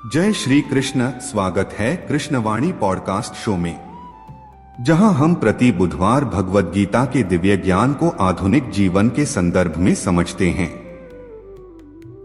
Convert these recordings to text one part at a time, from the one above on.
जय श्री कृष्ण। स्वागत है कृष्णवाणी पॉडकास्ट शो में, जहां हम प्रति बुधवार भगवद गीता के दिव्य ज्ञान को आधुनिक जीवन के संदर्भ में समझते हैं।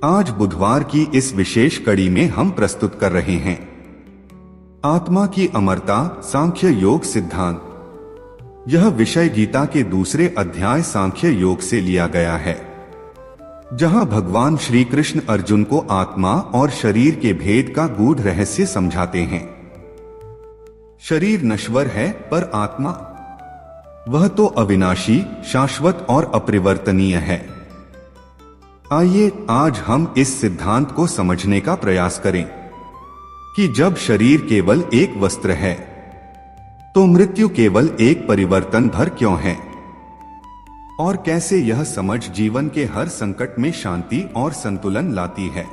आज बुधवार की इस विशेष कड़ी में हम प्रस्तुत कर रहे हैं आत्मा की अमरता, सांख्य योग सिद्धांत। यह विषय गीता के दूसरे अध्याय सांख्य योग से लिया गया है, जहां भगवान श्री कृष्ण अर्जुन को आत्मा और शरीर के भेद का गूढ़ रहस्य समझाते हैं। शरीर नश्वर है, पर आत्मा वह तो अविनाशी, शाश्वत और अपरिवर्तनीय है। आइए आज हम इस सिद्धांत को समझने का प्रयास करें कि जब शरीर केवल एक वस्त्र है, तो मृत्यु केवल एक परिवर्तन भर क्यों है, और कैसे यह समझ जीवन के हर संकट में शांति और संतुलन लाती है।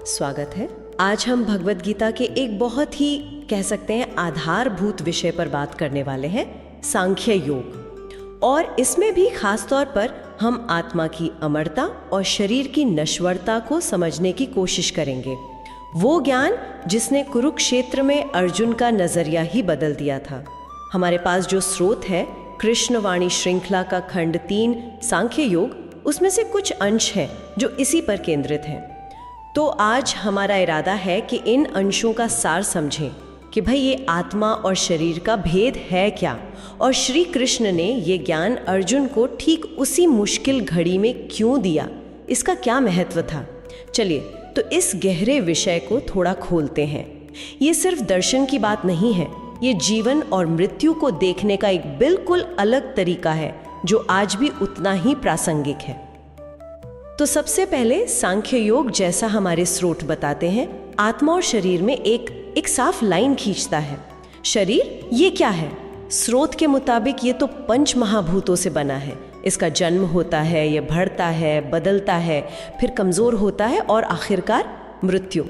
स्वागत है। आज हम भगवद गीता के एक बहुत ही कह सकते हैं आधारभूत विषय पर बात करने वाले हैं, सांख्य योग। और इसमें भी खास तौर पर हम आत्मा की अमरता और शरीर की नश्वरता को समझने की कोशिश करेंगे। वो ज्ञान जिसने कुरुक्षेत्र में अर्जुन का नजरिया ही बदल दिया था। हमारे पास जो स्रोत है कृष्णवाणी श्रृंखला का खंड 3 सांख्य योग, उसमें से कुछ अंश हैं जो इसी पर केंद्रित हैं। तो आज हमारा इरादा है कि इन अंशों का सार समझें कि भाई ये आत्मा और शरीर का भेद है क्या, और श्री कृष्ण ने ये ज्ञान अर्जुन को ठीक उसी मुश्किल घड़ी में क्यों दिया, इसका क्या महत्व था। चलिए तो इस गहरे विषय को थोड़ा खोलते हैं। ये सिर्फ दर्शन की बात नहीं है, ये जीवन और मृत्यु को देखने का एक बिल्कुल अलग तरीका है जो आज भी उतना ही प्रासंगिक है। तो सबसे पहले सांख्य योग जैसा हमारे स्रोत बताते हैं, आत्मा और शरीर में एक साफ लाइन खींचता है। शरीर ये क्या है? स्रोत के मुताबिक ये तो पंच महाभूतों से बना है। इसका जन्म होता है, ये बढ़ता है, बदलता है, फिर कमजोर होता है और आखिरकार मृत्यु।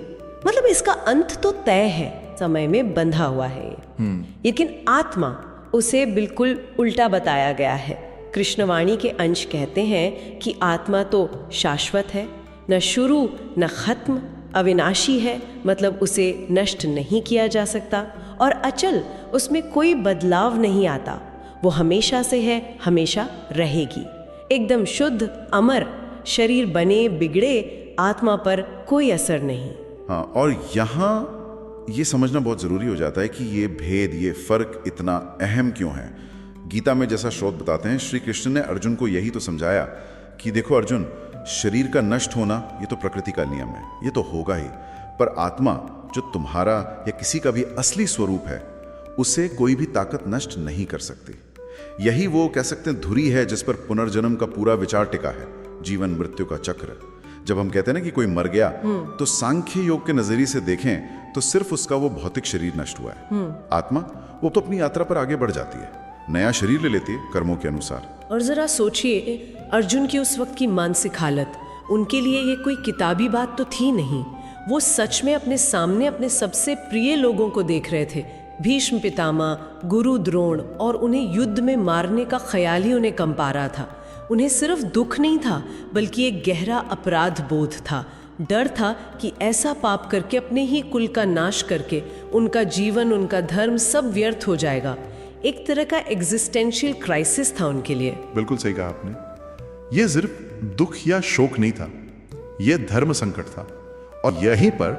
मतलब इसका अंत तो तय है, समय में बंधा हुआ है ये। लेकिन आत्मा, उसे बिल्कुल उल्टा बताया गया है। कृष्णवाणी के अंश कहते हैं कि आत्मा तो शाश्वत है, न शुरू न खत्म, अविनाशी है, मतलब उसे नष्ट नहीं किया जा सकता, और अचल, उसमें कोई बदलाव नहीं आता। वो हमेशा से है, हमेशा रहेगी, एकदम शुद्ध, अमर। शरीर बने बिगड़े, आत्मा पर कोई असर नहीं। हाँ, और यहाँ ये समझना बहुत जरूरी हो जाता है कि ये भेद, ये फर्क इतना अहम क्यों है। गीता में जैसा स्रोत बताते हैं, श्री कृष्ण ने अर्जुन को यही तो समझाया कि देखो अर्जुन, शरीर का नष्ट होना ये तो प्रकृति का नियम है, ये तो होगा ही, पर आत्मा जो तुम्हारा या किसी का भी असली स्वरूप है, उसे कोई भी ताकत नष्ट नहीं कर सकती। यही वो कह सकते हैं धुरी है जिस पर पुनर्जन्म का पूरा विचार टिका है, जीवन मृत्यु का चक्र। जब हम कहते हैं ना कि कोई मर गया, तो सांख्य योग के नजरिए से देखें तो सिर्फ उसका वो भौतिक शरीर नष्ट हुआ है। आत्मा वो तो अपनी यात्रा पर आगे बढ़ जाती है, नया शरीर ले लेती है कर्मों के अनुसार। और जरा सोचिए अर्जुन की उस वक्त की मानसिक हालत, उनके लिए ये कोई किताबी बात तो थी नहीं। वो सच में अपने सामने अपने सबसे प्रिय लोगों को देख रहे थे, भीष्म पितामह, गुरु द्रोण, और उन्हें युद्ध में मारने का ख्याल ही उन्हें कंपा रहा था। उन्हें सिर्फ दुख नहीं था, बल्कि एक गहरा अपराध बोध था। डर था कि ऐसा पाप करके, अपने ही कुल का नाश करके, उनका जीवन, उनका धर्म सब व्यर्थ हो जाएगा। एक तरह का एग्जिस्टेंशियल क्राइसिस था उनके लिए। बिल्कुल सही कहा आपने। यह सिर्फ दुख या शोक नहीं था, यह धर्म संकट था। और यहीं पर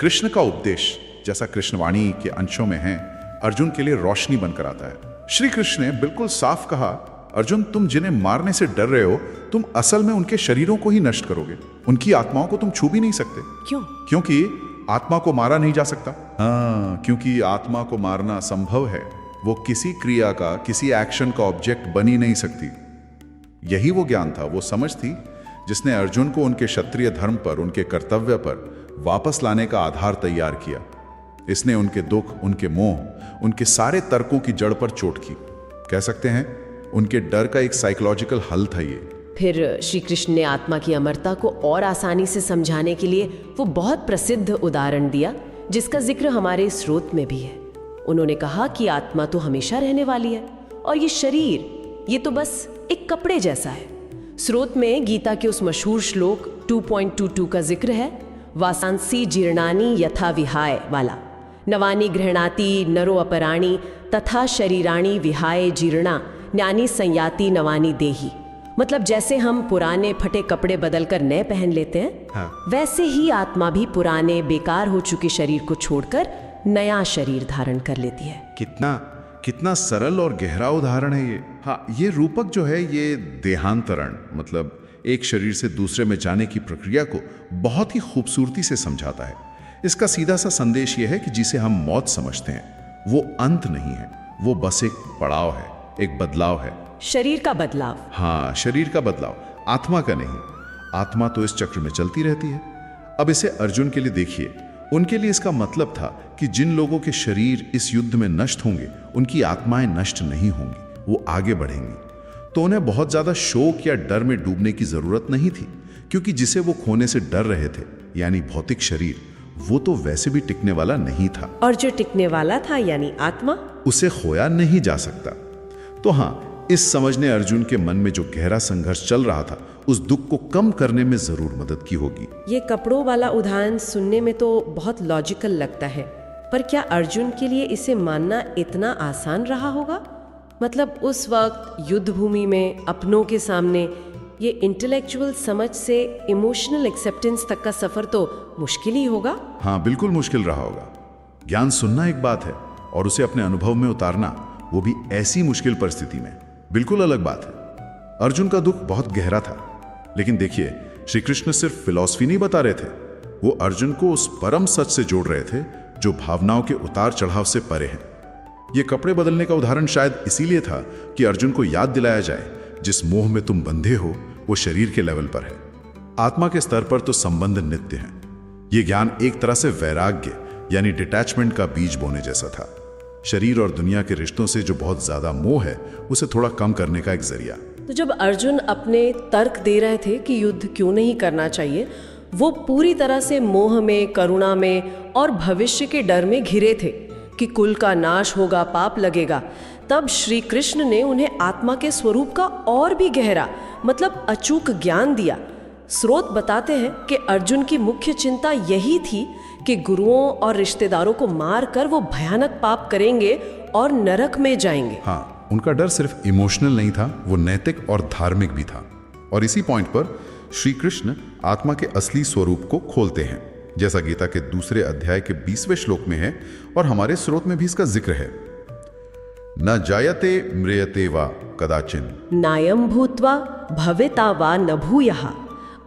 कृष्ण का उपदेश, जैसा कृष्णवाणी के अंशों में है, अर्जुन के लिए रोशनी बनकर आता है। श्री कृष्ण ने बिल्कुल साफ कहा, अर्जुन, तुम जिन्हें मारने से डर रहे हो, तुम असल में उनके शरीरों को ही नष्ट करोगे, उनकी आत्माओं को तुम छू भी नहीं सकते। क्यों? क्योंकि आत्मा को मारा नहीं जा सकता। हाँ, क्योंकि आत्मा को मारना संभव है, वो किसी क्रिया का, किसी एक्शन का ऑब्जेक्ट बन ही नहीं सकती। यही वो ज्ञान था, वो समझ थी जिसने अर्जुन को उनके क्षत्रिय धर्म पर, उनके कर्तव्य पर वापस लाने का आधार तैयार किया। इसने उनके दुख, उनके मोह, उनके सारे तर्कों की जड़ पर चोट की। कह सकते हैं उनके डर का एक साइकोलॉजिकल हल था ये। फिर श्री कृष्ण ने आत्मा की अमरता को और आसानी से समझाने के लिए वो बहुत प्रसिद्ध उदाहरण दिया, जिसका जिक्र हमारे स्रोत में भी है। उन्होंने कहा कि आत्मा तो हमेशा रहने वाली है और ये शरीर, ये तो बस एक कपड़े जैसा है। स्रोत में गीता के उस मशहूर श्लोक 2.22 का जिक्र है, वासांसी जीर्णानि यथा विहाय वाला, नवानि गृह्णाति नरो अपराणि तथा शरीराणि विहाय जीर्णा ज्ञानी संयाति नवानि देही। मतलब जैसे हम पुराने फटे कपड़े बदलकर नए पहन लेते हैं, वैसे ही आत्मा भी पुराने बेकार हो चुके शरीर को छोड़कर नया शरीर धारण कर लेती है। कितना सरल और गहरा उदाहरण है ये। हाँ, ये रूपक जो है ये देहांतरण, मतलब एक शरीर से दूसरे में जाने की प्रक्रिया को बहुत ही खूबसूरती से समझाता है। इसका सीधा सा संदेश ये है कि जिसे हम मौत समझते हैं वो अंत नहीं है, वो बस एक पड़ाव है, एक बदलाव है। शरीर का बदलाव। हाँ, शरीर का बदलाव, आत्मा का नहीं। आत्मा तो इस चक्र में चलती रहती है। अब इसे अर्जुन के लिए देखिए। उनके लिए इसका मतलब था कि जिन लोगों के शरीर इस युद्ध में नष्ट होंगे, उनकी आत्माएं नष्ट नहीं होंगी, वो आगे बढ़ेंगी। तो उन्हें बहुत ज्यादा शोक या डर में डूबने की जरूरत नहीं थी, क्योंकि जिसे वो खोने से डर रहे थे, यानी भौतिक शरीर, वो तो वैसे भी टिकने वाला नहीं था। और जो टिकने वाला था यानी आत्मा, उसे खोया नहीं जा सकता। तो हाँ, इस समझ ने अर्जुन के मन में जो गहरा संघर्ष चल रहा था, उस दुख को कम करने में जरूर मदद की होगी। ये कपड़ों वाला उदाहरण सुनने में तो बहुत लॉजिकल लगता है, पर क्या अर्जुन के लिए इसे मानना इतना आसान रहा होगा? मतलब उस वक्त युद्ध भूमि में अपनों के सामने ये इंटेलेक्चुअल समझ से इमोशनल एक्सेप्टेंस तक का सफर तो मुश्किल ही होगा। हाँ, बिल्कुल मुश्किल रहा होगा। ज्ञान सुनना एक बात है और उसे अपने अनुभव में उतारना, वो भी ऐसी मुश्किल परिस्थिति में, बिल्कुल अलग बात है। अर्जुन का दुख बहुत गहरा था, लेकिन देखिए, श्री कृष्ण सिर्फ फिलॉसफी नहीं बता रहे थे, वो अर्जुन को उस परम सच से जोड़ रहे थे जो भावनाओं के उतार चढ़ाव से परे है। ये कपड़े बदलने का उदाहरण शायद इसीलिए था कि अर्जुन को याद दिलाया जाए, जिस मोह में तुम बंधे हो वो शरीर के लेवल पर है, आत्मा के स्तर पर तो संबंध नित्य है। ये ज्ञान एक तरह से वैराग्य यानी डिटैचमेंट का बीज बोने जैसा था। शरीर और दुनिया के रिश्तों से जो बहुत ज्यादा मोह है, उसे थोड़ा कम करने का एक जरिया। तो जब अर्जुन अपने तर्क दे रहे थे कि युद्ध क्यों नहीं करना चाहिए, वो पूरी तरह से मोह में, करुणा में और भविष्य के डर में घिरे थे कि कुल का नाश होगा, पाप लगेगा। तब श्री कृष्ण ने उन्हें आत्मा के स्वरूप का और भी गहरा, मतलब अचूक ज्ञान दिया। स्रोत बताते हैं कि अर्जुन की मुख्य चिंता यही थी कि गुरुओं और रिश्तेदारों को मारकर वो भयानक पाप करेंगे और नरक में जाएंगे। हाँ, उनका डर सिर्फ इमोशनल नहीं था, वो नैतिक और धार्मिक भी था। और इसी पॉइंट पर श्री कृष्ण आत्मा के असली स्वरूप को खोलते हैं, जैसा गीता के दूसरे अध्याय के 20वें श्लोक में है और हमारे स्रोत में भी इसका जिक्र है। न जायते म्रियते वा कदाचिन नायं भूत्वा भविता वा न भूयः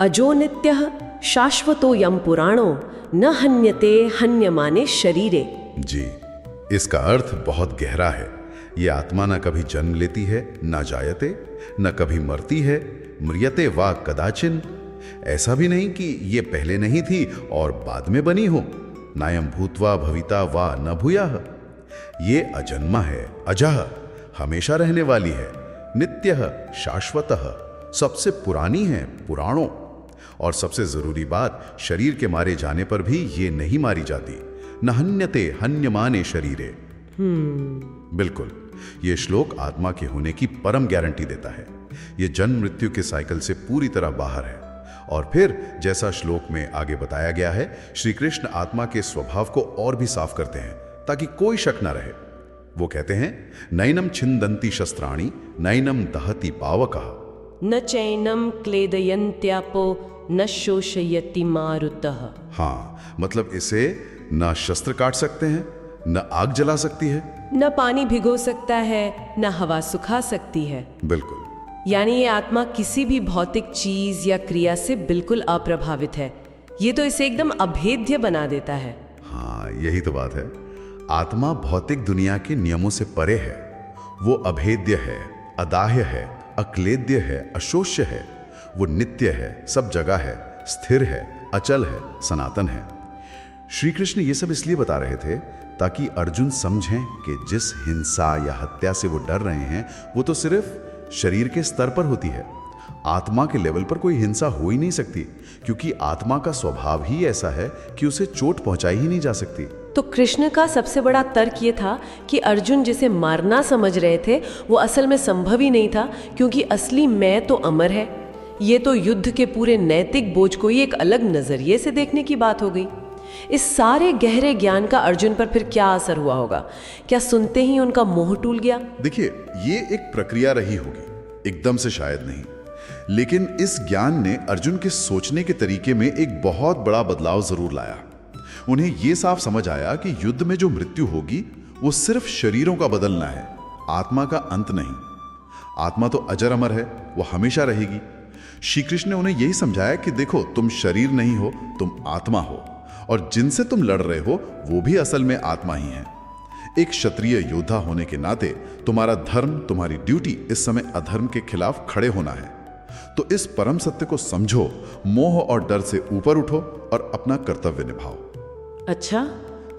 अजो नित्यः शाश्वतो यम पुराणो न हन्यते हन्यमाने शरीरे। जी, इसका अर्थ बहुत गहरा है। ये आत्मा न कभी जन्म लेती है, न जायते, न कभी मरती है, म्रियते वा कदाचिन, ऐसा भी नहीं कि ये पहले नहीं थी और बाद में बनी हो। नायम भूत्वा भविता वा न भूयः, ये अजन्मा है, अजः, हमेशा रहने वाली है, नित्यः, शाश्वतः, सबसे पुरानी है, पुराणों। और सबसे जरूरी बात, शरीर के मारे जाने पर भी ये नहीं मारी जाती। न हन्यते हन्यमाने शरीरे। बिल्कुल, ये श्लोक आत्मा के होने की परम गारंटी देता है। ये जन्म मृत्यु के साइकिल से पूरी तरह बाहर है। और फिर जैसा श्लोक में आगे बताया गया है, श्री कृष्ण आत्मा के स्वभाव को और भी साफ करते हैं ताकि कोई शक ना रहे। वो कहते हैं, नैनम छिंदंती शस्त्राणि नैनम दहति पावकः न चैनम क्लेदयन्त्यापो न शोषयति मारुतः। हाँ, मतलब इसे न शस्त्र काट सकते हैं, न आग जला सकती है, न पानी भिगो सकता है, न हवा सुखा सकती है। बिल्कुल। यानी ये आत्मा किसी भी भौतिक चीज या क्रिया से बिल्कुल अप्रभावित है। ये तो इसे एकदम अभेद्य बना देता है। हाँ, यही तो बात है। आत्मा भौतिक दुनिया के नियमों से परे है। वो अभेद्य है, अदाह्य है, अक्लेद्य है, अशोष्य है। वो नित्य है, सब जगह है, स्थिर है, अचल है, सनातन है। श्री कृष्ण ये सब इसलिए बता रहे थे ताकि अर्जुन समझें कि जिस हिंसा या हत्या से वो डर रहे हैं वो तो सिर्फ शरीर के स्तर पर होती है। आत्मा के लेवल पर कोई हिंसा हो ही नहीं सकती, क्योंकि आत्मा का स्वभाव ही ऐसा है कि उसे चोट पहुंचाई ही नहीं जा सकती। तो कृष्ण का सबसे बड़ा तर्क ये था कि अर्जुन जिसे मारना समझ रहे थे वो असल में संभव ही नहीं था, क्योंकि असली मैं तो अमर है। ये तो युद्ध के पूरे नैतिक बोझ को ही एक अलग नजरिए से देखने की बात हो गई। इस सारे गहरे ज्ञान का अर्जुन पर फिर क्या असर हुआ होगा? क्या सुनते ही उनका मोह टूट गया? देखिए, ये एक प्रक्रिया रही होगी, एकदम से शायद नहीं, लेकिन इस ज्ञान ने अर्जुन के सोचने के तरीके में एक बहुत बड़ा बदलाव जरूर लाया। उन्हें यह साफ समझ आया कि युद्ध में जो मृत्यु होगी वो सिर्फ शरीरों का बदलना है, आत्मा का अंत नहीं। आत्मा तो अजर अमर है, वो हमेशा रहेगी। श्री कृष्ण ने उन्हें यही समझाया कि देखो, तुम शरीर नहीं हो, तुम आत्मा हो, और जिनसे तुम लड़ रहे हो वो भी असल में आत्मा ही है। एक क्षत्रिय योद्धा होने के नाते तुम्हारा धर्म, तुम्हारी ड्यूटी इस समय अधर्म के खिलाफ खड़े होना है। तो इस परम सत्य को समझो, मोह और डर से ऊपर उठो और अपना कर्तव्य निभाओ। अच्छा,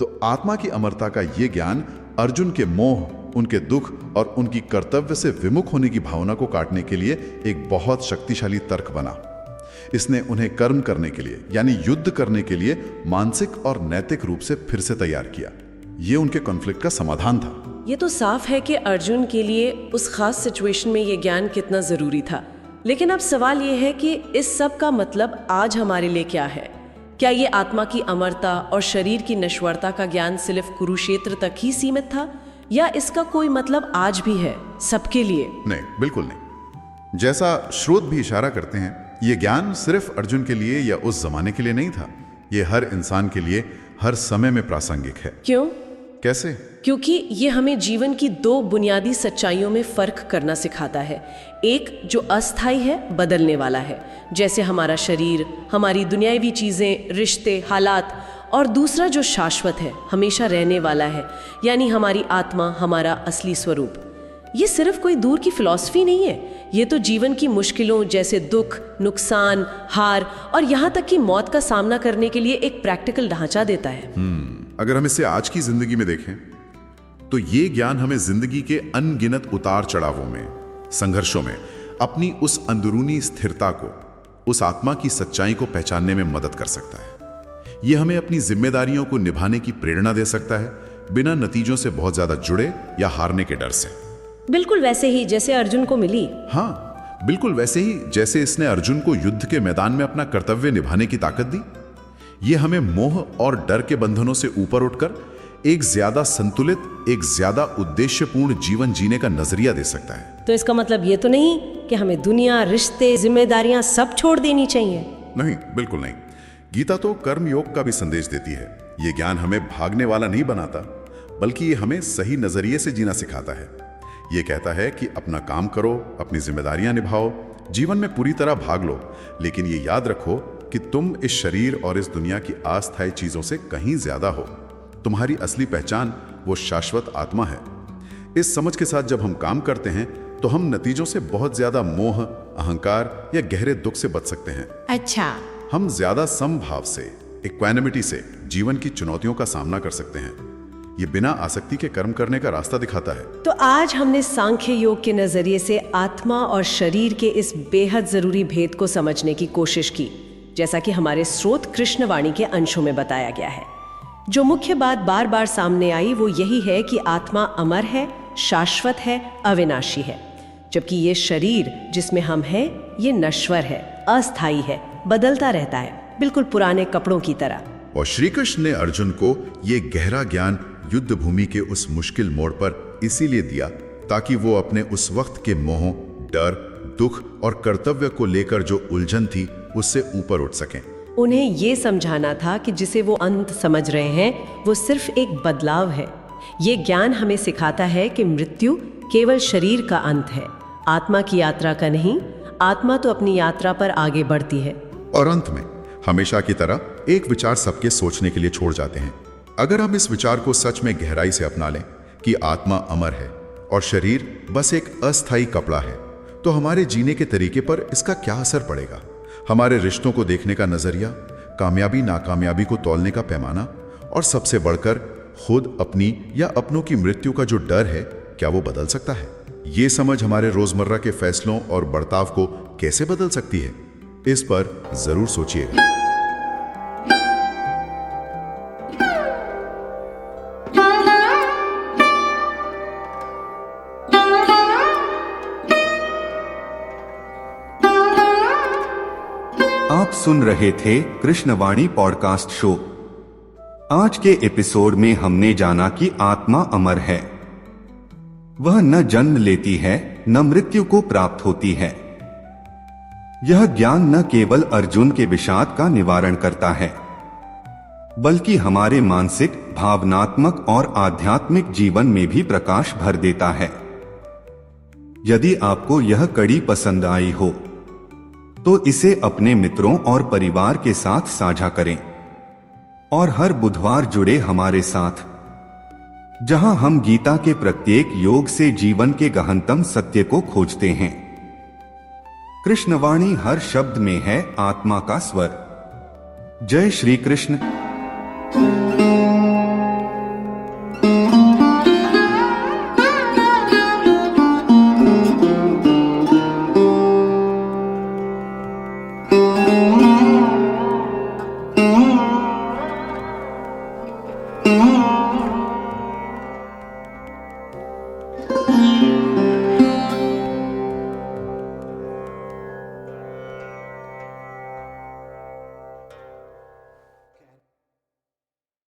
तो आत्मा की अमरता का यह ज्ञान अर्जुन के मोह, उनके दुख और उनकी कर्तव्य से विमुख होने की भावना को काटने के लिए एक बहुत शक्तिशाली तर्क बना। इसने उन्हें कर्म करने के लिए, यानी युद्ध करने के लिए मानसिक और नैतिक रूप से फिर से तैयार किया। यह उनके कॉन्फ्लिक्ट का समाधान था। ये तो साफ है कि अर्जुन के लिए उस खास सिचुएशन में ये ज्ञान कितना जरूरी था। लेकिन अब सवाल ये है कि इस सब का मतलब आज हमारे लिए क्या है? क्या ये आत्मा की अमरता और शरीर की नश्वरता का ज्ञान सिर्फ कुरुक्षेत्र तक ही सीमित था, या इसका कोई मतलब आज भी है सबके लिए? नहीं, बिल्कुल नहीं। जैसा स्रोत भी इशारा करते हैं, यह ज्ञान सिर्फ अर्जुन के लिए या उस जमाने के लिए नहीं था। यह हर इंसान के लिए हर समय में प्रासंगिक है। क्यों? कैसे? क्योंकि ये हमें जीवन की दो बुनियादी सच्चाइयों में फर्क करना सिखाता है। एक जो अस्थायी है, बदलने वाला है, जैसे हमारा शरीर, हमारी दुनियावी चीजें, रिश्ते, हालात, और दूसरा जो शाश्वत है, हमेशा रहने वाला है, यानी हमारी आत्मा, हमारा असली स्वरूप। ये सिर्फ कोई दूर की फिलॉसफी नहीं है, ये तो जीवन की मुश्किलों जैसे दुख, नुकसान, हार और यहाँ तक कि मौत का सामना करने के लिए एक प्रैक्टिकल ढांचा देता है। अगर हम इसे आज की जिंदगी में देखें तो ये ज्ञान हमें जिंदगी के अनगिनत उतार चढ़ावों में, संघर्षों में अपनी उस अंदरूनी स्थिरता को, उस आत्मा की सच्चाई को पहचानने में मदद कर सकता है। यह हमें अपनी जिम्मेदारियों को निभाने की प्रेरणा दे सकता है, बिना नतीजों से बहुत ज्यादा जुड़े या हारने के डर से। बिल्कुल वैसे ही जैसे अर्जुन को मिली। हाँ, बिल्कुल वैसे ही जैसे इसने अर्जुन को युद्ध के मैदान में अपना कर्तव्य निभाने की ताकत दी। यह हमें मोह और डर के बंधनों से ऊपर उठकर एक ज्यादा संतुलित, एक ज्यादा उद्देश्यपूर्ण जीवन जीने का नजरिया दे सकता है। तो इसका मतलब ये तो नहीं कि हमें दुनिया, रिश्ते, जिम्मेदारियां सब छोड़ देनी चाहिए? नहीं, बिल्कुल नहीं। गीता तो कर्म योग का भी संदेश देती है। यह ज्ञान हमें भागने वाला नहीं बनाता, बल्कि ये हमें सही नजरिए से जीना सिखाता है। ये कहता है कि अपना काम करो, अपनी जिम्मेदारियां निभाओ, जीवन में पूरी तरह भाग लो, लेकिन ये याद रखो कि तुम इस शरीर और इस दुनिया की अस्थायी चीजों से कहीं ज्यादा हो। तुम्हारी असली पहचान वो शाश्वत आत्मा है। इस समझ के साथ जब हम काम करते हैं तो हम नतीजों से बहुत ज्यादा मोह, अहंकार या गहरे दुख से बच सकते हैं। अच्छा, हम ज्यादा समभाव से, इक्वानिमिटी से जीवन की चुनौतियों का सामना कर सकते हैं। ये बिना आसक्ति के कर्म करने का रास्ता दिखाता है। तो आज हमने सांख्य योग के नजरिए से आत्मा और शरीर के इस बेहद जरूरी भेद को समझने की कोशिश की, जैसा कि हमारे स्रोत कृष्णवाणी के अंशों में बताया गया है। जो मुख्य बात बार बार सामने आई वो यही है कि आत्मा अमर है, शाश्वत है, अविनाशी है, जबकि ये शरीर जिसमें हम हैं ये नश्वर है, अस्थायी है, बदलता रहता है, बिल्कुल पुराने कपड़ों की तरह। और श्री कृष्ण ने अर्जुन को ये गहरा ज्ञान युद्ध भूमि के उस मुश्किल मोड़ पर इसीलिए दिया ताकि वो अपने उस वक्त के मोह, डर, दुख और कर्तव्य को लेकर जो उलझन थी उससे ऊपर उठ सकें। उन्हें ये समझाना था कि जिसे वो अंत समझ रहे हैं वो सिर्फ एक बदलाव है। ये ज्ञान हमें सिखाता है कि मृत्यु केवल शरीर का अंत है, आत्मा की यात्रा का नहीं। आत्मा तो अपनी यात्रा पर आगे बढ़ती है। और अंत में हमेशा की तरह एक विचार सबके सोचने के लिए छोड़ जाते हैं। अगर हम इस विचार को सच में गहराई से अपना लें कि आत्मा अमर है और शरीर बस एक अस्थायी कपड़ा है, तो हमारे जीने के तरीके पर इसका क्या असर पड़ेगा? हमारे रिश्तों को देखने का नजरिया, कामयाबी नाकामयाबी को तौलने का पैमाना और सबसे बढ़कर खुद अपनी या अपनों की मृत्यु का जो डर है, क्या वो बदल सकता है? ये समझ हमारे रोजमर्रा के फैसलों और बर्ताव को कैसे बदल सकती है? इस पर जरूर सोचिएगा। आप सुन रहे थे कृष्णवाणी पॉडकास्ट शो। आज के एपिसोड में हमने जाना कि आत्मा अमर है। वह न जन्म लेती है, न मृत्यु को प्राप्त होती है। यह ज्ञान न केवल अर्जुन के विषाद का निवारण करता है, बल्कि हमारे मानसिक, भावनात्मक और आध्यात्मिक जीवन में भी प्रकाश भर देता है। यदि आपको यह कड़ी पसंद आई हो तो इसे अपने मित्रों और परिवार के साथ साझा करें और हर बुधवार जुड़े हमारे साथ, जहां हम गीता के प्रत्येक योग से जीवन के गहनतम सत्य को खोजते हैं। कृष्णवाणी हर शब्द में है आत्मा का स्वर। जय श्री कृष्ण।